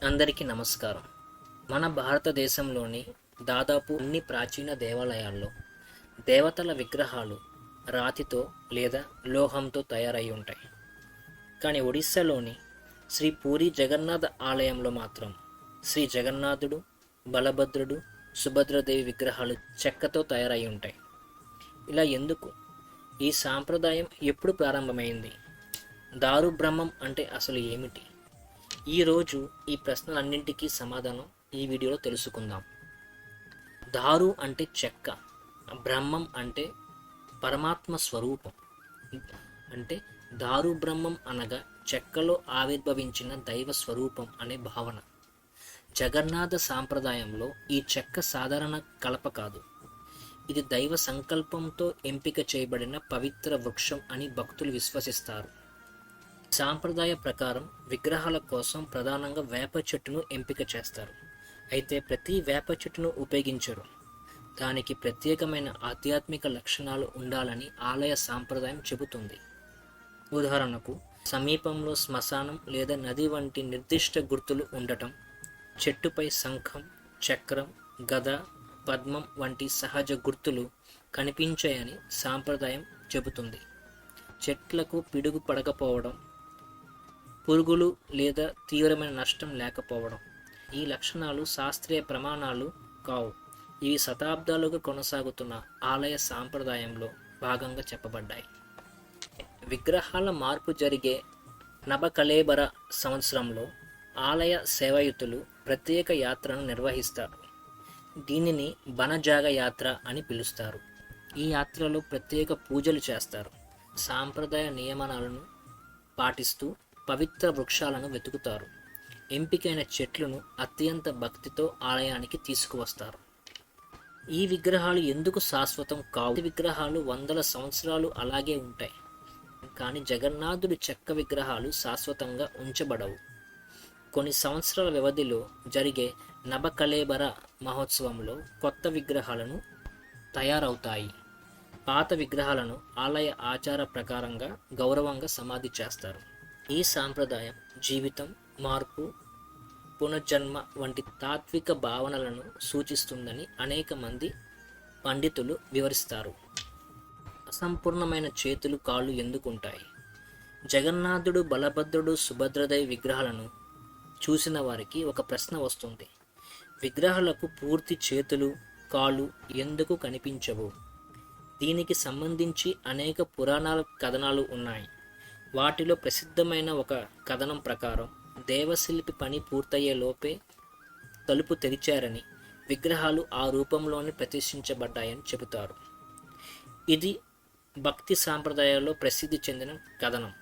అందరికీ నమస్కారం. మన భారతదేశంలోని దాదాపు అన్ని ప్రాచీన దేవాలయాల్లో దేవతల విగ్రహాలు రాతితో లేదా లోహంతో తయారై ఉంటాయి. కానీ ఒడిస్సాలోని శ్రీ పూరి జగన్నాథ ఆలయంలో మాత్రం శ్రీ జగన్నాథుడు, బలభద్రుడు, సుభద్రదేవి విగ్రహాలు చెక్కతో తయారై ఉంటాయి. ఇలా ఎందుకు? ఈ సాంప్రదాయం ఎప్పుడు ప్రారంభమైంది? దారు బ్రహ్మం అంటే అసలు ఏమిటి? ఈరోజు ఈ ప్రశ్నలన్నింటికీ సమాధానం ఈ వీడియోలో తెలుసుకుందాం. దారు అంటే చెక్క, బ్రహ్మం అంటే పరమాత్మ స్వరూపం. అంటే దారు బ్రహ్మం అనగా చెక్కలో ఆవిర్భవించిన దైవ స్వరూపం అనే భావన. జగన్నాథ సాంప్రదాయంలో ఈ చెక్క సాధారణ కలప కాదు, ఇది దైవ సంకల్పంతో ఎంపిక చేయబడిన పవిత్ర వృక్షం అని భక్తులు విశ్వసిస్తారు. సాంప్రదాయ ప్రకారం విగ్రహాల కోసం ప్రధానంగా వేప చెట్టును ఎంపిక చేస్తారు. అయితే ప్రతి వేప చెట్టును ఉపయోగించరు. దానికి ప్రత్యేకమైన ఆధ్యాత్మిక లక్షణాలు ఉండాలని ఆలయ సాంప్రదాయం చెబుతుంది. ఉదాహరణకు సమీపంలో శ్మశానం లేదా నది వంటి నిర్దిష్ట గుర్తులు ఉండటం, చెట్టుపై శంఖం, చక్రం, గద, పద్మం వంటి సహజ గుర్తులు కనిపించాయని సాంప్రదాయం చెబుతుంది. చెట్లకు పిడుగు పడకపోవడం, పురుగులు లేదా తీవ్రమైన నష్టం లేకపోవడం ఈ లక్షణాలు శాస్త్రీయ ప్రమాణాలు కావు. ఇవి శతాబ్దాలుగా కొనసాగుతున్న ఆలయ సాంప్రదాయంలో భాగంగా చెప్పబడ్డాయి. విగ్రహాల మార్పు జరిగే నబకళేబర సంవత్సరంలో ఆలయ సేవాయుతులు ప్రత్యేక యాత్రను నిర్వహిస్తారు. దీనిని బనజాగ యాత్ర అని పిలుస్తారు. ఈ యాత్రలో ప్రత్యేక పూజలు చేస్తారు. సాంప్రదాయ నియమనాలను పాటిస్తూ పవిత్ర వృక్షాలను వెతుకుతారు. ఎంపికైన చెట్లను అత్యంత భక్తితో ఆలయానికి తీసుకువస్తారు. ఈ విగ్రహాలు ఎందుకు శాశ్వతం కావు? విగ్రహాలు వందల సంవత్సరాలు అలాగే ఉంటాయి, కానీ జగన్నాథుడి చెక్క విగ్రహాలు శాశ్వతంగా ఉంచబడవు. కొన్ని సంవత్సరాల వ్యవధిలో జరిగే నబకళేబర మహోత్సవంలో కొత్త విగ్రహాలను తయారవుతాయి. పాత విగ్రహాలను ఆలయ ఆచార ప్రకారంగా గౌరవంగా సమాధి చేస్తారు. ఈ సాంప్రదాయం జీవితం, మార్పు, పునర్జన్మ వంటి తాత్విక భావనలను సూచిస్తుందని అనేక మంది పండితులు వివరిస్తారు. అసంపూర్ణమైన చేతులు, కాళ్ళు ఎందుకుంటాయి? జగన్నాథుడు, బలభద్రుడు, సుభద్రదేవి విగ్రహాలను చూసిన వారికి ఒక ప్రశ్న వస్తుంది. విగ్రహాలకు పూర్తి చేతులు, కాళ్ళు ఎందుకు కనిపించవు? దీనికి సంబంధించి అనేక పురాణాల కథనాలు ఉన్నాయి. వాటిలో ప్రసిద్ధమైన ఒక కథనం ప్రకారం దేవశిల్పి పని పూర్తయ్యే లోపే తలుపు తెరిచారని, విగ్రహాలు ఆ రూపంలోనే ప్రతిష్ఠించబడ్డాయని చెబుతారు. ఇది భక్తి సాంప్రదాయాల్లో ప్రసిద్ధి చెందిన కథనం,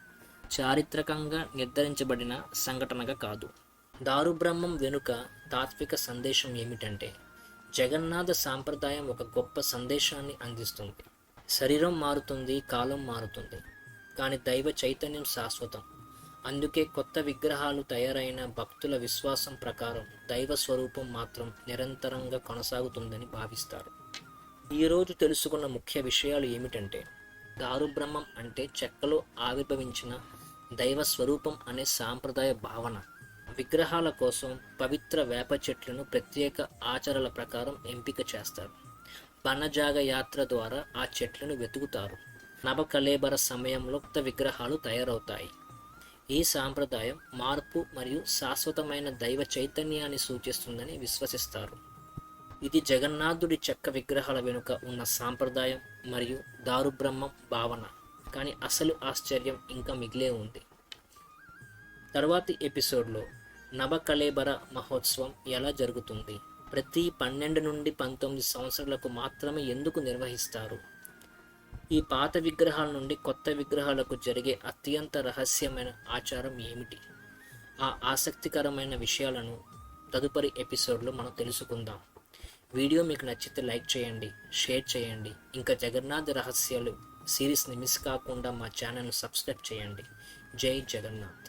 చారిత్రకంగా నిర్ధారించబడిన సంఘటనగా కాదు. దారుబ్రహ్మం వెనుక తాత్విక సందేశం ఏమిటంటే, జగన్నాథ సాంప్రదాయం ఒక గొప్ప సందేశాన్ని అందిస్తుంది. శరీరం మారుతుంది, కాలం మారుతుంది, కానీ దైవ చైతన్యం శాశ్వతం. అందుకే కొత్త విగ్రహాలు తయారైన భక్తుల విశ్వాసం ప్రకారం దైవ స్వరూపం మాత్రం నిరంతరంగా కొనసాగుతుందని భావిస్తారు. ఈరోజు తెలుసుకున్న ముఖ్య విషయాలు ఏమిటంటే, దారుబ్రహ్మం అంటే చెక్కలో ఆవిర్భవించిన దైవ స్వరూపం అనే సాంప్రదాయ భావన. విగ్రహాల కోసం పవిత్ర వేప చెట్లను ప్రత్యేక ఆచారాల ప్రకారం ఎంపిక చేస్తారు. బనజాగ యాత్ర ద్వారా ఆ చెట్లను వెతుకుతారు. నబకళేబర సమయంలో కొత్త విగ్రహాలు తయారవుతాయి. ఈ సాంప్రదాయం మార్పు మరియు శాశ్వతమైన దైవ చైతన్యాన్ని సూచిస్తుందని విశ్వసిస్తారు. ఇది జగన్నాథుడి చెక్క విగ్రహాల వెనుక ఉన్న సాంప్రదాయం మరియు దారుబ్రహ్మం భావన. కానీ అసలు ఆశ్చర్యం ఇంకా మిగిలే ఉంది. తర్వాతి ఎపిసోడ్లో నబకళేబర మహోత్సవం ఎలా జరుగుతుంది, ప్రతి 12 నుండి 19 సంవత్సరాలకు మాత్రమే ఎందుకు నిర్వహిస్తారు, ఈ పాత విగ్రహాల నుండి కొత్త విగ్రహాలకు జరిగే అత్యంత రహస్యమైన ఆచారం ఏమిటి, ఆ ఆసక్తికరమైన విషయాలను తదుపరి ఎపిసోడ్లో మనం తెలుసుకుందాం. వీడియో మీకు నచ్చితే లైక్ చేయండి, షేర్ చేయండి. ఇంకా జగన్నాథ రహస్యాలు సిరీస్ని మిస్ కాకుండా మా ఛానల్ను సబ్స్క్రైబ్ చేయండి. జై జగన్నాథ్.